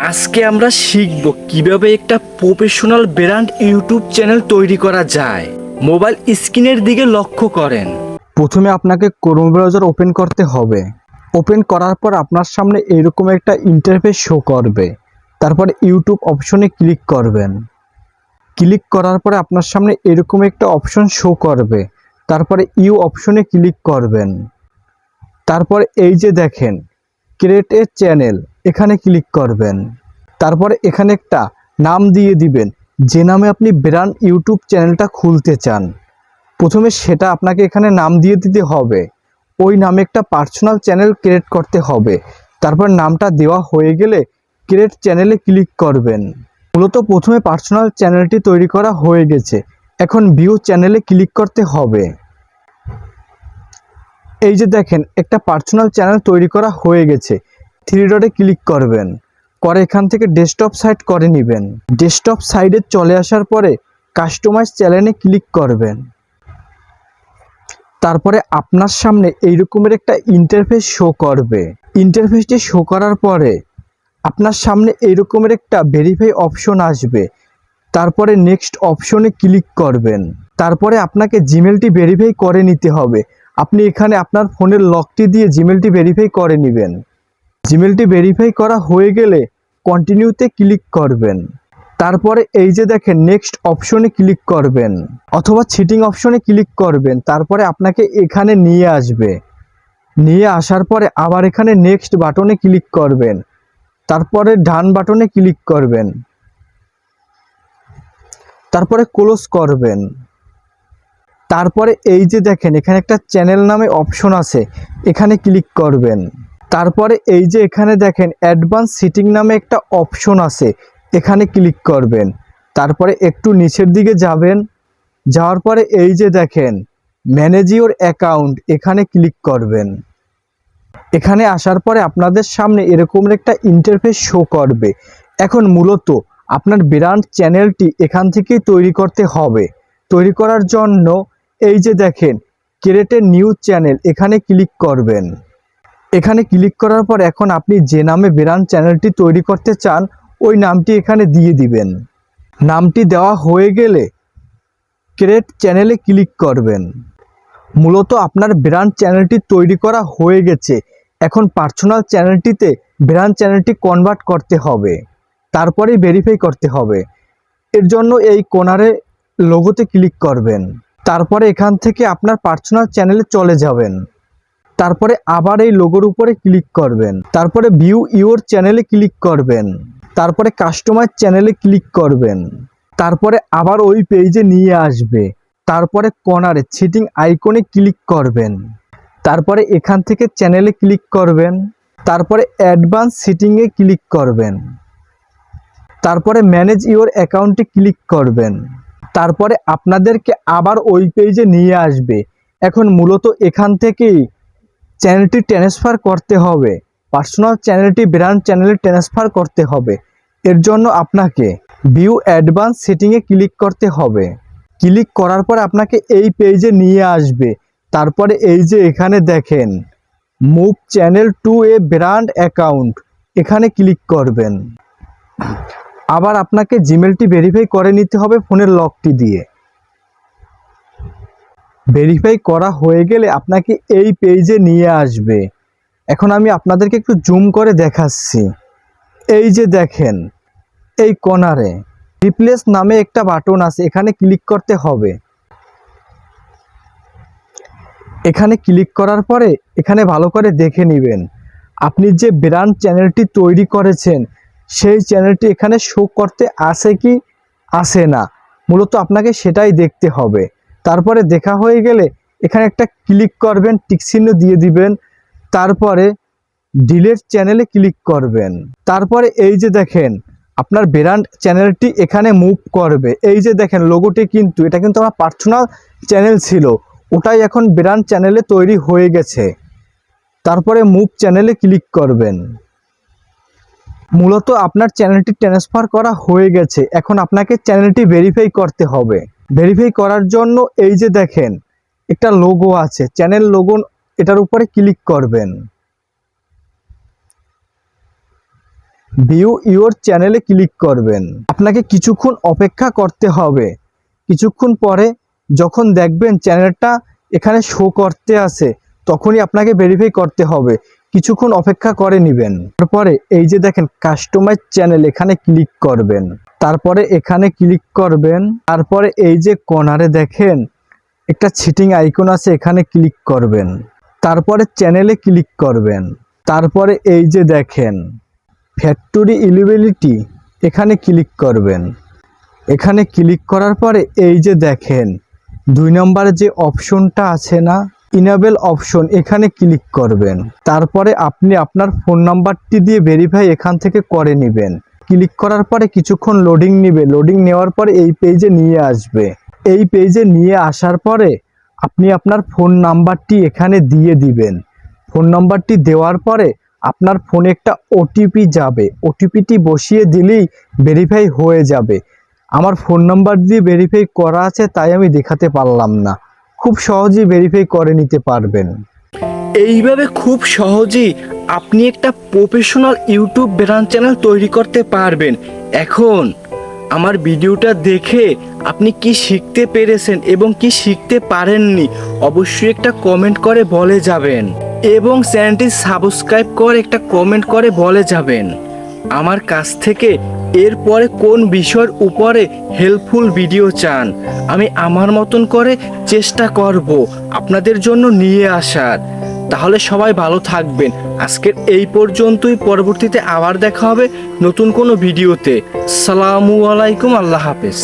আজকে আমরা শিখব কিভাবে একটা প্রফেশনাল ব্র্যান্ড ইউটিউব চ্যানেল তৈরি করা যায়। মোবাইল স্ক্রিনের দিকে লক্ষ্য করেন। প্রথমে আপনাকে ক্রোম ব্রাউজার ওপেন করতে হবে। ওপেন করার পর আপনার সামনে এরকম একটা ইন্টারফেস শো করবে। তারপরে ইউটিউব অপশনে ক্লিক করবেন। ক্লিক করার পরে আপনার সামনে এরকম একটা অপশন শো করবে। তারপরে ইউ অপশনে ক্লিক করবেন। তারপরে এই যে দেখেন ক্রিয়েট এ চ্যানেল, এখানে ক্লিক করবেন। তারপরে এখানে একটা নাম দিয়ে দিবেন, যে নামে আপনি ব্র্যান্ড ইউটিউব চ্যানেলটা খুলতে চান। প্রথমে সেটা আপনাকে এখানে নাম দিয়ে দিতে হবে। ওই নামে একটা পার্সোনাল চ্যানেল ক্রিয়েট করতে হবে। তারপর নামটা দেওয়া হয়ে গেলে ক্রিয়েট চ্যানেলে ক্লিক করবেন। মূলত প্রথমে পার্সোনাল চ্যানেলটি তৈরি করা হয়ে গেছে, এখন ভিউ চ্যানেলে ক্লিক করতে হবে। এই যে দেখেন একটা পার্সোনাল চ্যানেল তৈরি করা হয়ে গেছে। থ্রি ডটে ক্লিক করবেন, করে এখান থেকে ডেস্কটপ সাইট করে নেবেন। ডেস্কটপ সাইডে চলে আসার পরে কাস্টমাইজ চ্যানেলে ক্লিক করবেন। তারপরে আপনার সামনে এই রকমের একটা ইন্টারফেস শো করবে। ইন্টারফেসটি শো করার পরে আপনার সামনে এই রকমের একটা ভেরিফাই অপশন আসবে। তারপরে নেক্সট অপশনে ক্লিক করবেন। তারপরে আপনাকে জিমেলটি ভেরিফাই করে নিতে হবে। আপনি এখানে আপনার ফোনের লকটি দিয়ে জিমেলটি ভেরিফাই করে নেবেন। জিমেলটি ভেরিফাই করা হয়ে গেলে কন্টিনিউতে ক্লিক করবেন। তারপরে এই যে দেখেন নেক্সট অপশনে ক্লিক করবেন অথবা চিটিং অপশনে ক্লিক করবেন। তারপরে আপনাকে এখানে নিয়ে আসবে। নিয়ে আসার পরে আবার এখানে নেক্সট বাটনে ক্লিক করবেন। তারপরে ডান বাটনে ক্লিক করবেন। তারপরে ক্লোজ করবেন। তারপরে এই যে দেখেন এখানে একটা চ্যানেল নামে অপশন আছে, এখানে ক্লিক করবেন। তারপরে এই যে এখানে দেখেন অ্যাডভান্স সেটিং নামে একটা অপশন আছে, এখানে ক্লিক করবেন। তারপরে একটু নিচের দিকে যাবেন, যাওয়ার পরে এই যে দেখেন ম্যানেজ ইওর অ্যাকাউন্ট, এখানে ক্লিক করবেন। এখানে আসার পরে আপনাদের সামনে এরকম একটা ইন্টারফেস শো করবে। এখন মূলত আপনার ব্র্যান্ড চ্যানেলটি এখান থেকেই তৈরি করতে হবে। তৈরি করার জন্য এই যে দেখেন ক্রিয়েট এ নিউ চ্যানেল, এখানে ক্লিক করবেন। এখানে ক্লিক করার পর এখন আপনি যে নামে ব্র্যান্ড চ্যানেলটি তৈরি করতে চান ওই নামটি এখানে দিয়ে দিবেন। নামটি দেওয়া হয়ে গেলে ক্রিয়েট চ্যানেলে ক্লিক করবেন। মূলত আপনার ব্র্যান্ড চ্যানেলটি তৈরি করা হয়ে গেছে। এখন পার্সোনাল চ্যানেলটিতে ব্র্যান্ড চ্যানেলটি কনভার্ট করতে হবে, তারপরেই ভেরিফাই করতে হবে। এর জন্য এই কোণারে লোগোতে ক্লিক করবেন। তারপরে এখান থেকে আপনার পার্সোনাল চ্যানেলে চলে যাবেন। তারপরে আবার এই লোগোর উপরে ক্লিক করবেন। তারপরে ভিউ ইওর চ্যানেলে ক্লিক করবেন। তারপরে কাস্টমাইজ চ্যানেলে ক্লিক করবেন। তারপরে আবার ওই পেজে নিয়ে আসবে। তারপরে কর্নারে সেটিং আইকনে ক্লিক করবেন। তারপরে এখান থেকে চ্যানেলে ক্লিক করবেন। তারপরে অ্যাডভান্স সেটিংয়ে ক্লিক করবেন। তারপরে ম্যানেজ ইওর অ্যাকাউন্টে ক্লিক করবেন। তারপরে আপনাদেরকে আবার ওই পেজে নিয়ে আসবে। এখন মূলত এখান থেকেই চ্যানেলটি ট্রান্সফার করতে হবে। পার্সোনাল চ্যানেলটি ব্র্যান্ড চ্যানেলে ট্রান্সফার করতে হবে। এর জন্য আপনাকে ভিউ অ্যাডভান্স সেটিংয়ে ক্লিক করতে হবে। ক্লিক করার পর আপনাকে এই পেজে নিয়ে আসবে। তারপরে এই যে এখানে দেখেন move channel to A brand account, এখানে ক্লিক করবেন। আবার আপনাকে জিমেলটি ভেরিফাই করে নিতে হবে ফোনের লকটি দিয়ে। ভেরিফাই করা হয়ে গেলে আপনাকে এই পেজে নিয়ে আসবে। এখন আমি আপনাদেরকে একটু জুম করে দেখাচ্ছি। এই যে দেখেন এই কর্নারে রিপ্লেস নামে একটা বাটন আছে, এখানে ক্লিক করতে হবে। এখানে ক্লিক করার পরে এখানে ভালো করে দেখে নেবেন আপনি যে ব্র্যান্ড চ্যানেলটি তৈরি করেছেন সেই চ্যানেলটি এখানে শো করতে আসে কি আসে না, মূলত আপনাকে সেটাই দেখতে হবে। তারপরে দেখা হয়ে গেলে এখানে একটা ক্লিক করবেন, টিক চিহ্ন দিয়ে দিবেন। তারপরে ডিলিট চ্যানেলে ক্লিক করবেন। তারপরে এই যে দেখেন আপনার ব্র্যান্ড চ্যানেলটি এখানে মুভ করবে। এই যে দেখেন লোগোটি, কিন্তু এটা কিন্তু আমার পার্সোনাল চ্যানেল ছিল, ওটাই এখন ব্র্যান্ড চ্যানেলে তৈরি হয়ে গেছে। তারপরে মুভ চ্যানেলে ক্লিক করবেন। মূলত আপনার চ্যানেলটি ট্রান্সফার করা হয়ে গেছে। এখন আপনাকে চ্যানেলটি ভেরিফাই করতে হবে। ভেরিফাই করার জন্য এই যে দেখেন একটা লোগো আছে, চ্যানেল লোগো, এটার উপরে ক্লিক করবেন। ভিউ ইওর চ্যানেলে ক্লিক করবেন। আপনাকে কিছুক্ষণ অপেক্ষা করতে হবে। কিছুক্ষণ পরে যখন দেখবেন চ্যানেলটা এখানে শো করতে আসে, তখনই আপনাকে ভেরিফাই করতে হবে। কিছুক্ষণ অপেক্ষা করে নেবেন। তারপরে এই যে দেখেন কাস্টমাইজ চ্যানেল, এখানে ক্লিক করবেন। তারপরে এখানে ক্লিক করবেন। তারপরে এই যে কর্নারে দেখেন একটা ছিটিং আইকন আছে, এখানে ক্লিক করবেন। তারপরে চ্যানেলে ক্লিক করবেন। তারপরে এই যে দেখেন ফ্যাক্টরি ইলিজিবিলিটি, এখানে ক্লিক করবেন। এখানে ক্লিক করার পরে এই যে দেখেন 2 নম্বরে যে অপশনটা আছে না, ইনেবল অপশন, এখানে ক্লিক করবেন। তারপরে আপনি আপনার ফোন নাম্বারটি দিয়ে ভেরিফাই এখান থেকে করে নেবেন। ক্লিক করার পরে কিছুক্ষণ লোডিং নেবে। লোডিং নেওয়ার পরে এই পেজে নিয়ে আসবে। এই পেজে নিয়ে আসার পরে আপনি আপনার ফোন নাম্বারটি এখানে দিয়ে দিবেন। ফোন নাম্বারটি দেওয়ার পরে আপনার ফোনে একটা ওটিপি যাবে। ওটিপিটি বসিয়ে দিলেই ভেরিফাই হয়ে যাবে। আমার ফোন নাম্বার দিয়ে ভেরিফাই করা আছে, তাই আমি দেখাতে পারলাম না। খুব সহজেই ভেরিফাই করে নিতে পারবেন। এইভাবে খুব সহজেই আপনি একটা প্রফেশনাল ইউটিউব ব্র্যান্ড চ্যানেল তৈরি করতে পারবেন। এখন আমার ভিডিওটা দেখে আপনি কি শিখতে পেরেছেন এবং কি শিখতে পারেননি অবশ্যই একটা কমেন্ট করে বলে যাবেন, এবং চ্যানেলটি সাবস্ক্রাইব করে একটা কমেন্ট করে বলে যাবেন আমার কাছ থেকে এরপরে কোন বিষয়ের উপরে হেল্পফুল ভিডিও চান। আমি আমার মতন করে চেষ্টা করব আপনাদের জন্য নিয়ে আসার। তাহলে সবাই ভালো থাকবেন। আজকের এই পর্যন্তই, পরবর্তীতে আবার দেখা হবে নতুন কোনো ভিডিওতে। আসসালামু আলাইকুম, আল্লাহ হাফেজ।